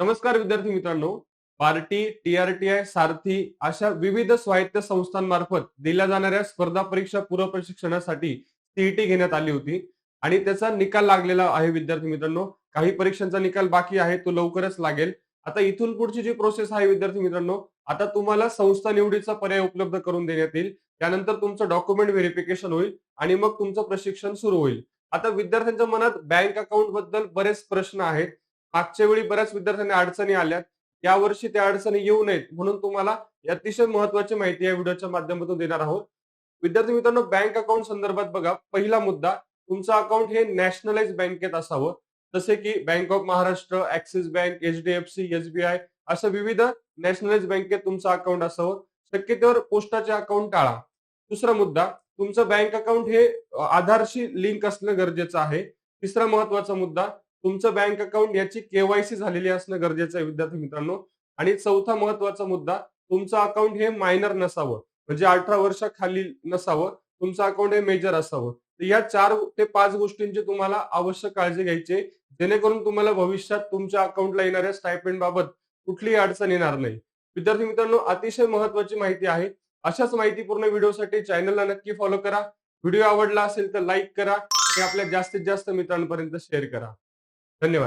नमस्कार विद्यार्थी मित्रांनो. पार्टी, टी-आर-टी-आय, सारथी अशा विविध स्वायत्त संस्थांमार्फत दिल्या जाणाऱ्या स्पर्धा परीक्षा पूर्व प्रशिक्षणासाठी सीईटी घेण्यात आली होती आणि त्याचा निकाल लागलेला आहे विद्यार्थी मित्रांनो. काही परीक्षांचा निकाल बाकी आहे, तो लवकरच लागेल. आता इथून पुढची जी प्रोसेस आहे विद्यार्थी मित्रांनो, आता तुम्हाला संस्था निवडीचा पर्याय उपलब्ध करून देण्यात येईल. त्यानंतर तुमचं डॉक्युमेंट व्हेरिफिकेशन होईल आणि मग तुमचं प्रशिक्षण सुरू होईल. आता विद्यार्थ्यांच्या मनात बँक अकाउंट बद्दल बरेच प्रश्न आहेत. मागच्या वेळी बऱ्याच विद्यार्थ्यांना अडचणी आल्यात. यावर्षी त्या अडचणी येऊ नयेत म्हणून तुम्हाला अतिशय महत्त्वाची माहिती या व्हिडिओच्या माध्यमातून देणार आहोत. विद्यार्थी मित्रांनो, बँक अकाउंट संदर्भात बघा, पहिला मुद्दा, तुमचं अकाउंट हे नॅशनलाइज बँकेत असावं. जसे की bank of Maharashtra, Axis bank, HDFC, SBI अशा विविध नॅशनलाइज बँकेत तुमचं अकाउंट असावं. शक्यतोवर पोस्टाचे अकाउंट टाळा. दुसरा मुद्दा, तुमचं बँक अकाउंट हे आधारशी लिंक असणं गरजेचं आहे. तिसरा महत्त्वाचा मुद्दा, तुमचं बँक अकाउंट याची केवायसी झालेली असणं गरजेचं आहे विद्यार्थी मित्रांनो. आणि चौथा महत्त्वाचा मुद्दा, तुमचं अकाउंट हे मायनर नसावं, म्हणजे 18 वर्षाखाली नसावं. तुमचं अकाउंट हे मेजर असावं. तर या 4 ते 5 गोष्टींची तुम्हाला आवश्यक काळजी घ्यायची आहे, जेणेकरून तुम्हाला भविष्यात तुमच्या अकाउंटला येणाऱ्या स्टायपेंड बाबत कुठलीही अडचण येणार नाही. विद्यार्थी मित्रांनो, अतिशय महत्त्वाची माहिती आहे. अशाच माहितीपूर्ण व्हिडिओसाठी चॅनलला नक्की फॉलो करा. व्हिडिओ आवडला असेल तर लाईक करा आणि आपल्या जास्तीत जास्त मित्रांपर्यंत शेअर करा. धन्यवाद.